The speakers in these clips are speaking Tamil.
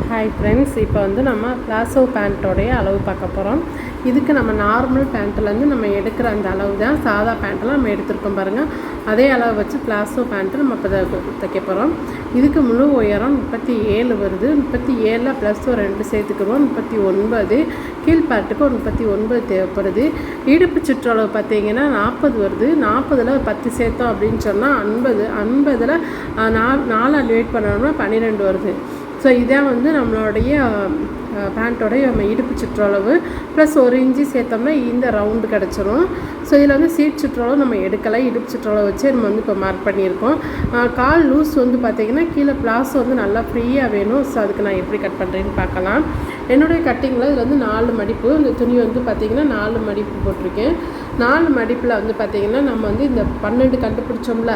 ஹாய் ஃப்ரெண்ட்ஸ், இப்போ வந்து நம்ம பிளாசோ பேண்ட்டோடைய அளவு பார்க்க போகிறோம். இதுக்கு நம்ம நார்மல் பேண்ட்லேருந்து நம்ம எடுக்கிற அந்த அளவு தான் சாதா பேண்ட்டெல்லாம் நம்ம எடுத்துருக்கோம் பாருங்கள். அதே அளவு வச்சு பிளாசோ பேண்ட்டு நம்ம இப்போ தைக்க போகிறோம். இதுக்கு முழு உயரம் 37 வருது. 37 ப்ளஸ் ஒரு 2 சேர்த்துக்குருவோம், 39. கீழ்பாட்டுக்கு ஒரு 39 தேவைப்படுது. இடுப்பு சுற்றளவு பார்த்தீங்கன்னா 40 வருது. 40ல் 10 சேர்த்தோம் அப்படின்னு சொன்னால் 50. 50ல் 4 டிவைட் பண்ணோம்னா 12 வருது. ஸோ இதான் வந்து நம்மளுடைய பேண்ட்டோடைய நம்ம இடுப்பு சுற்றளவு ப்ளஸ் 1 இன்ச்சு சேர்த்தோம்னா இந்த ரவுண்டு கிடச்சிரும். ஸோ இதில் வந்து சீட் சுற்றளவு நம்ம எடுக்கலை, இடுப்பு சுற்றளவு வச்சு நம்ம வந்து இப்போ மார்க் பண்ணியிருக்கோம். கால் லூஸ் வந்து பார்த்திங்கன்னா கீழே பிளாஸ் வந்து நல்லா ஃப்ரீயாக வேணும். ஸோ அதுக்கு நான் எப்படி கட் பண்ணுறேன்னு பார்க்கலாம். என்னுடைய கட்டிங்கில் இதில் வந்து 4 மடிப்பு, இந்த துணி வந்து பார்த்திங்கன்னா 4 மடிப்பு போட்டிருக்கேன். 4 மடிப்பில் வந்து பார்த்திங்கன்னா நம்ம வந்து இந்த 12 கண்டுபிடிச்சோம்ல,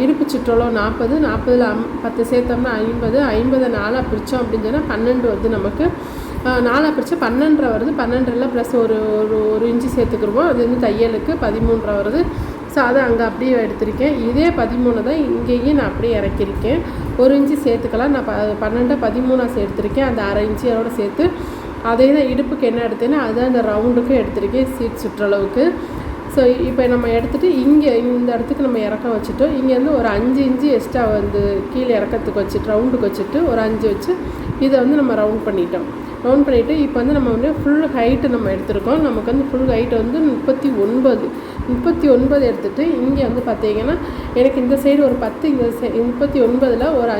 இடுப்பு சுற்றளவு 40, 40ல் 10 சேர்த்தோம்னா 50, 50 4 பிரித்தோம் அப்படின்னு சொன்னால் 12 வந்து நமக்கு 4 பிரித்தா 12 வருது. 12ல் ப்ளஸ் ஒரு இன்ச்சு சேர்த்துக்குருவோம். அது வந்து தையலுக்கு 13 வருது. ஸோ அதை அங்கே அப்படியே எடுத்திருக்கேன். இதே 13 தான் இங்கேயும் நான் அப்படியே இறக்கியிருக்கேன். 1 இன்ச்சு சேர்த்துக்கலாம். நான் 12 13 எடுத்திருக்கேன். அந்த அரை இன்ச்சு அதோட சேர்த்து அதே தான் இடுப்புக்கு என்ன எடுத்தேன்னா அதுதான் அந்த ரவுண்டுக்கு எடுத்திருக்கேன், சீட் சுற்றளவுக்கு. ஸோ இப்போ நம்ம எடுத்துகிட்டு இங்கே இந்த இடத்துக்கு நம்ம இறக்க வச்சுட்டோம். இங்கேருந்து ஒரு 5 இன்ச்சு எக்ஸ்ட்ரா வந்து கீழே இறக்கத்துக்கு வச்சுட்டு ரவுண்டுக்கு வச்சுட்டு ஒரு 5 வச்சு இதை வந்து நம்ம ரவுண்ட் பண்ணிட்டோம். ரவுண்ட் பண்ணிவிட்டு இப்போ வந்து நம்ம வந்து ஃபுல் ஹைட்டு நம்ம எடுத்துருக்கோம். நமக்கு வந்து ஃபுல் ஹைட்டு வந்து 39 எடுத்துகிட்டு இங்கே வந்து பார்த்திங்கன்னா எனக்கு இந்த சைடு ஒரு 10, இந்த 39ல் ஒரு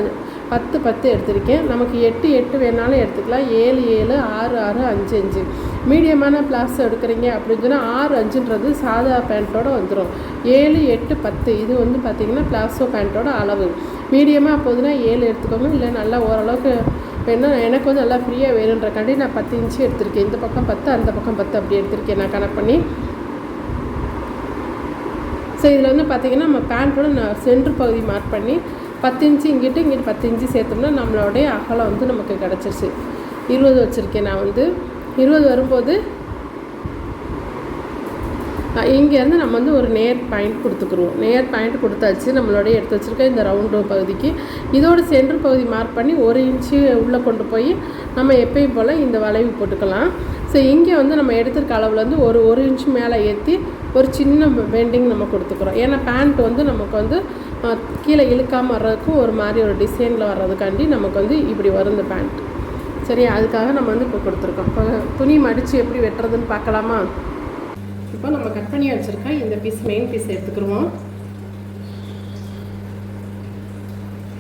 10 எடுத்திருக்கேன். நமக்கு 8 வேணாலும் எடுத்துக்கலாம். 7 6 6 5 5 மீடியமான பிளாஸ் எடுக்கிறீங்க அப்படின்னு சொன்னால் 6 5ன்றது சாதா பேண்ட்டோட வந்துடும். 7 8 10 இது வந்து பார்த்திங்கன்னா பிளாஸோ பேண்ட்டோட அளவு. மீடியமாக போகுதுன்னா 7 எடுத்துக்கோங்க. இல்லை நல்லா ஓரளவுக்கு வேணா எனக்கு வந்து நல்லா ஃப்ரீயாக வேணுன்றக்காண்டி நான் 10 இன்ச்சு எடுத்திருக்கேன். இந்த பக்கம் 10 அந்த பக்கம் 10 அப்படி எடுத்திருக்கேன் நான் கணக்கு பண்ணி. ஸோ இதில் வந்து பார்த்திங்கன்னா நம்ம பேண்ட்டோட நான் சென்ட்ரு பகுதி மார்க் பண்ணி 10 இன்ச்சு இங்கிட்டு 10 இன்ச்சு சேர்த்தோம்னா நம்மளுடைய அகலம் வந்து நமக்கு கிடச்சிருச்சு. 20 வச்சுருக்கேன் நான் வந்து. 20 வரும்போது இங்கேருந்து நம்ம வந்து ஒரு நேர் பாயிண்ட் கொடுத்துக்குருவோம். நேர் பாயிண்ட் கொடுத்தாச்சு நம்மளுடைய எடுத்து வச்சுருக்க இந்த ரவுண்டு பகுதிக்கு. இதோட சென்ட்ரு பகுதி மார்க் பண்ணி 1 இன்ச்சு உள்ளே கொண்டு போய் நம்ம எப்பயும் போல் இந்த வளைவு போட்டுக்கலாம். ஸோ இங்கே வந்து நம்ம எடுத்துருக்க அளவில் வந்து ஒரு இன்ச்சு மேலே ஏற்றி ஒரு சின்ன பெண்டிங் நம்ம கொடுத்துக்குறோம். ஏன்னா பேண்ட் வந்து நமக்கு வந்து கீழே இழுக்காமல் வர்றதுக்கும் ஒரு மாதிரி ஒரு டிசைனில் வர்றதுக்காண்டி நமக்கு வந்து இப்படி வரும் இந்த பேண்ட். சரி, அதுக்காக நம்ம வந்து இப்போ கொடுத்துருக்கோம். இப்போ துணி மடித்து எப்படி வெட்டுறதுன்னு பார்க்கலாமா? இப்போ நம்ம கட் பண்ணி வச்சுருக்கோம் இந்த பீஸ், மெயின் பீஸ் எடுத்துக்கிடுவோம்.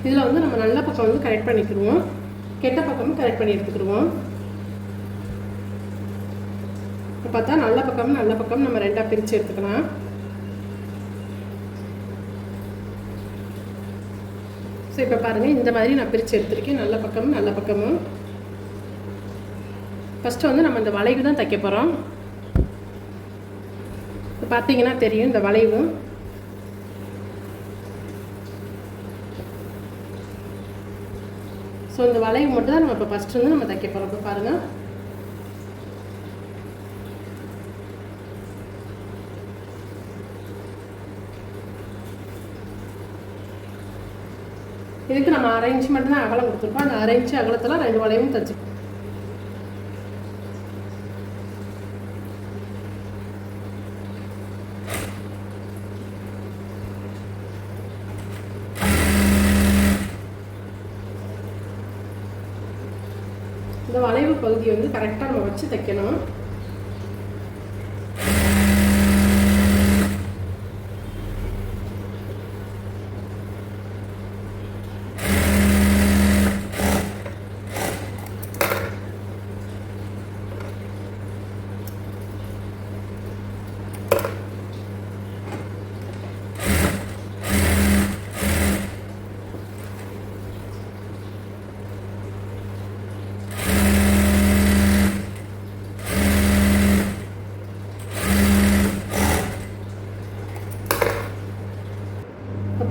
இதில் வந்து நம்ம நல்ல பக்கம் வந்து கரெக்ட் பண்ணிக்கிடுவோம், கெட்ட பக்கமும் கரெக்ட் பண்ணி எடுத்துக்கிடுவோம். இப்போ பார்த்தா நல்ல பக்கம் நம்ம 2ஆக பிரித்து எடுத்துக்கலாம். ஸோ இப்போ பாருங்கள், இந்த மாதிரி நான் பிரித்து எடுத்துருக்கேன். நல்ல பக்கமும். ஃபஸ்ட்டு வந்து நம்ம இந்த வளைவு தான் தைக்க போகிறோம். இப்போ பார்த்தீங்கன்னா தெரியும் இந்த வளைவு. ஸோ இந்த வளைவு மட்டும் தான் நம்ம இப்போ ஃபஸ்ட்டு வந்து நம்ம தைக்க போகிறோம். இப்போ பாருங்கள், இதுக்கு நம்ம 1/2 இன்ச்சு மட்டும்தான் அகலம் கொடுத்துருப்போம். அந்த 1/2 இன்ச்சு அகலத்தில் 2 வளைவும் தைச்சு. இந்த வளைவு பகுதியை வந்து கரெக்டாக நம்ம வச்சு தைக்கணும்.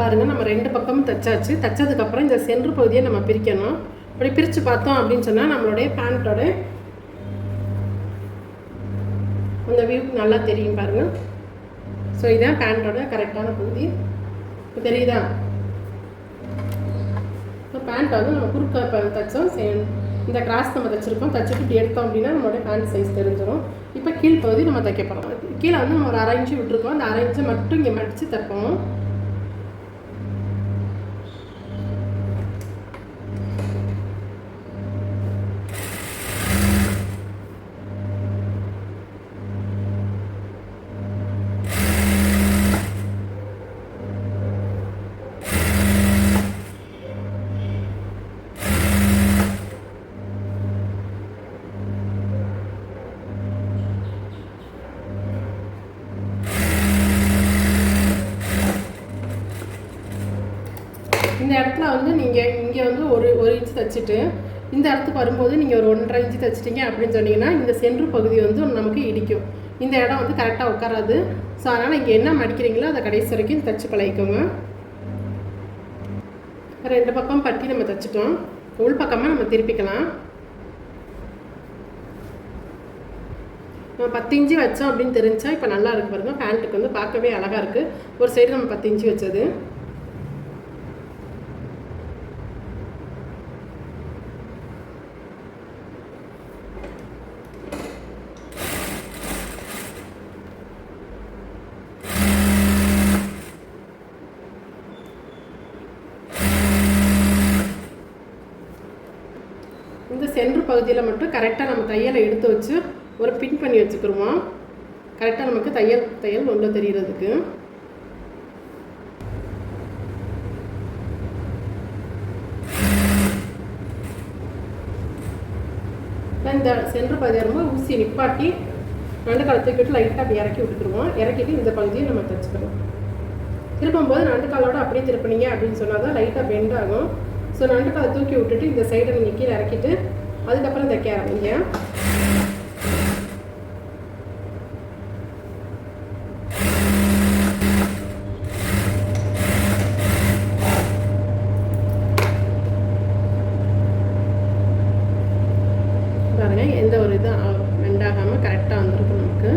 பாருங்கள், நம்ம 2 பக்கமும் தைச்சாச்சு. தைச்சதுக்கப்புறம் இந்த சென்ட்ரு பகுதியை நம்ம பிரிக்கணும். அப்படி பிரித்து பார்த்தோம் அப்படின்னு சொன்னால் நம்மளுடைய பேண்ட்டோட அந்த வியூ நல்லா தெரியும் பாருங்கள். ஸோ இதான் பேண்ட்டோட கரெக்டான பகுதி. இப்போ தெரியுதா? இப்போ பேண்ட் வந்து நம்ம குறுக்க தைச்சோம், இந்த கிராஸ் நம்ம தைச்சிருக்கோம். தைச்சிட்டு இப்படி எடுத்தோம் அப்படின்னா நம்மளுடைய பேண்ட் சைஸ் தெரிஞ்சிடும். இப்போ கீழ்ப்பகுதி நம்ம தைக்க போகிறோம். கீழே வந்து நம்ம ஒரு 1/2 இன்ச்சு விட்டுருக்கோம். அந்த 1/2 இன்ச்சை மட்டும் இங்கே மடித்து தைப்போம். இந்த இடத்துல வந்து நீங்கள் இங்கே வந்து ஒரு இன்ச்சு தைச்சிட்டு இந்த இடத்துக்கு வரும்போது நீங்கள் ஒரு 1.5 இன்ச்சு தைச்சிட்டிங்க அப்படின்னு சொன்னீங்கன்னா இந்த சென்ட்ரு பகுதி வந்து நமக்கு இடிக்கும். இந்த இடம் வந்து கரெக்டாக உட்காராது. ஸோ அதனால் இங்கே என்ன மடிக்கிறீங்களோ அதை கடைசி வரைக்கும் தைச்சி பழகிக்கோங்க. 2 பக்கம் பட்டி நம்ம தைச்சிட்டோம். உள் பக்கமாக நம்ம திருப்பிக்கலாம். நம்ம 10 இன்ச்சு வச்சோம் அப்படின்னு தெரிஞ்சா இப்போ நல்லா இருக்கு பாருங்கள். பேண்ட்டுக்கு வந்து பார்க்கவே அழகாக இருக்குது. ஒரு சைடு நம்ம 10 இன்ச்சு வச்சது. இந்த சென்ட்ரு பகுதியில் மட்டும் கரெக்டாக நம்ம தையலை எடுத்து வச்சு ஒரு பின் பண்ணி வச்சுக்கிருவோம். கரெக்டாக நமக்கு தையல் உள்ள தெரிகிறதுக்கு. இந்த சென்ட்ரு பகுதியாக ரொம்ப ஊசி நிப்பாட்டி நண்டு காலை தூக்கிட்டு லைட்டாக அப்படி இறக்கி விட்டுருவோம். இறக்கிட்டு இந்த பகுதியை நம்ம தைச்சிக்கிறோம். திருப்பும்போது நண்டு காலோட அப்படியே திருப்பினீங்க அப்படின்னு சொன்னால் தான் லைட்டாக பெண்ட் ஆகும். ஸோ நண்டு காலை தூக்கி விட்டுட்டு இந்த சைடை நீங்கள் கீழே இறக்கிட்டு அதுக்கப்புறம் தைக்க ஆரம்பிங்க. பாருங்க, எந்த ஒரு இதுவும் பெண்டாகாமல் கரெக்டாக வந்திருக்கும் நமக்கு.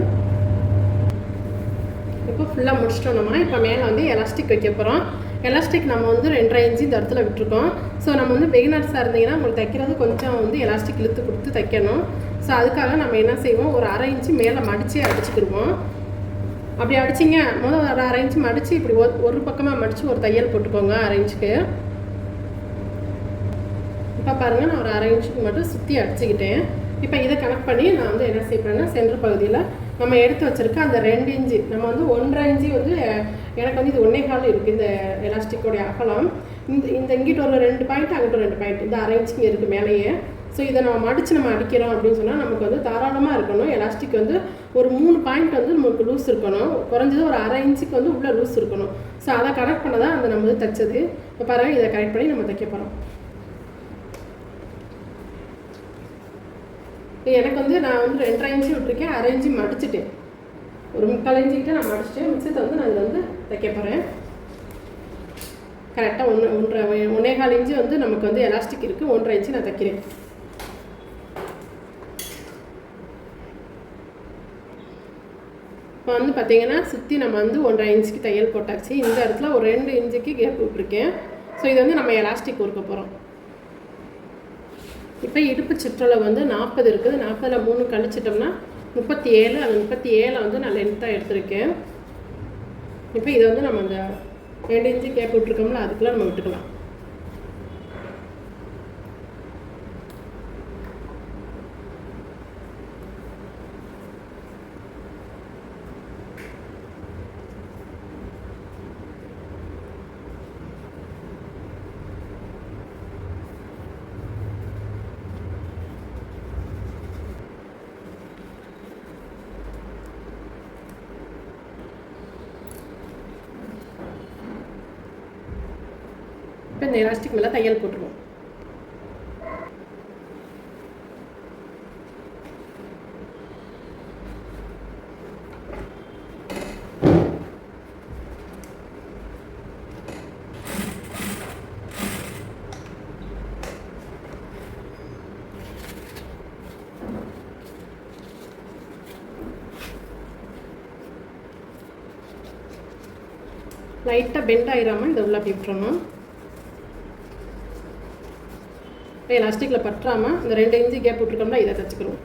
இப்போ ஃபுல்லாக முடிச்சிட்டோம். நம்ம இப்போ மேலே வந்து எலாஸ்டிக் வைக்க போகிறோம். எலாஸ்டிக் நம்ம வந்து 2.5 இன்ச்சு இந்த இடத்துல விட்டுருக்கோம். ஸோ நம்ம வந்து பிகினர்ஸாக இருந்தீங்கன்னா உங்களுக்கு தைக்கிறது கொஞ்சம் வந்து எலாஸ்டிக் இழுத்து கொடுத்து தைக்கணும். ஸோ அதுக்காக நம்ம என்ன செய்வோம், ஒரு 1/2 இன்ச்சு மேலே மடித்து அடிச்சுக்கிடுவோம். அப்படி அடிச்சிங்க முதல் ஒரு 1/2 இன்ச்சு மடித்து இப்படி ஒரு பக்கமாக மடித்து ஒரு தையல் போட்டுக்கோங்க 1/2 இன்ச்சுக்கு. இப்போ பாருங்கள், நான் ஒரு 1/2 இன்ச்சுக்கு மட்டும் சுற்றி அடிச்சுக்கிட்டேன். இப்போ இதை கனெக்ட் பண்ணி நான் வந்து என்ன செய்யறேன்னா சென்ட்ரு பகுதியில் நம்ம எடுத்து வச்சுருக்க அந்த 2 இன்ச்சு நம்ம வந்து 1.5 இன்ச்சு வந்து எனக்கு வந்து இது 1.25 இருக்குது இந்த எலாஸ்டிக்கோடைய அகலம். இந்த இங்கிட்ட ஒரு 2 பாயிண்ட் அங்கிட்ட 2 பாயிண்ட் இந்த 1/2 இன்ச்சு இங்கே இருக்குது மேலேயே. ஸோ இதை நம்ம மடித்து நம்ம அடிக்கிறோம் அப்படின்னு சொன்னால் நமக்கு வந்து தாராளமாக இருக்கணும். எலாஸ்டிக் வந்து ஒரு 3 பாயிண்ட் வந்து நமக்கு லூஸ் இருக்கணும். குறைஞ்சது ஒரு 1/2 இன்ச்சுக்கு வந்து உள்ளே லூஸ் இருக்கணும். ஸோ அதை கனெக்ட் பண்ண தான் அந்த நம்ம வந்து தைச்சது. இப்போ பாருங்கள், இதை கனெக்ட் பண்ணி நம்ம தைக்க போகிறோம். எனக்கு வந்து நான் வந்து 2.5 இன்ச்சு விட்டுருக்கேன். 1/2 இன்ச்சு மடிச்சுட்டேன். ஒரு 3/4 இன்ச்சுக்கிட்ட நான் மடிச்சுட்டேன். மிச்சத்தை வந்து நான் இதில் வந்து தைக்க போகிறேன். கரெக்டாக 1.25 இன்ச்சு வந்து நமக்கு வந்து எலாஸ்டிக் இருக்குது. 1.5 இன்ச்சு நான் தைக்கிறேன். இப்போ வந்து பார்த்திங்கன்னா சுற்றி நம்ம வந்து 1.5 இன்ச்சுக்கு தையல் போட்டாச்சு. இந்த இடத்துல ஒரு 2 இன்ச்சுக்கு கேப் விட்டுருக்கேன். ஸோ இது வந்து நம்ம எலாஸ்டிக் கொடுக்க போகிறோம். இப்போ இடுப்பு சுற்றளவு வந்து 40 இருக்குது. 40ல் 3 கழிச்சிட்டோம்னா 37. அந்த 37 வந்து நான் லென்த்தாக எடுத்துருக்கேன். இப்போ இதை வந்து நம்ம அந்த 2 இன்ச்சு கேப் விட்டுருக்கோம்ல அதுக்குள்ளே நம்ம விட்டுக்கலாம். இப்போ இந்த எலாஸ்டிக் மேலே தையல் போட்டுருவோம். லைட்டாக பெண்ட் ஆகிடாமல் இதை உள்ள அப்படி விட்டுறணும். எலாஸ்டிக்கில் பற்றாமல் இந்த 2 இன்ச்சு கேப் விட்டுருக்கோம்னா இதை தைச்சிக்கிறோம்.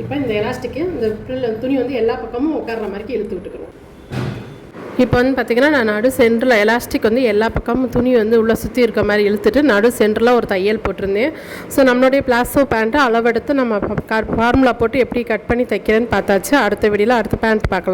இப்போ இந்த எலாஸ்டிக்கு இந்த துணி வந்து எல்லா பக்கமும் உட்கார்ற மாதிரி இழுத்து விட்டுக்கிறோம். இப்போ வந்து பார்த்திங்கன்னா நான் நடு சென்டரில் எலாஸ்டிக் வந்து எல்லா பக்கமும் துணி வந்து உள்ளே சுற்றி இருக்க மாதிரி இழுத்துட்டு நடு சென்டரில் ஒரு தையல் போட்டிருந்தேன். ஸோ நம்மளுடைய பிளாசோ பேண்ட்டை அளவெடுத்து நம்ம ஃபார்முலா போட்டு எப்படி கட் பண்ணி தைக்கிறேன்னு பார்த்தாச்சு. அடுத்த வீடியோவில் அடுத்த பேண்ட் பார்க்கலாம்.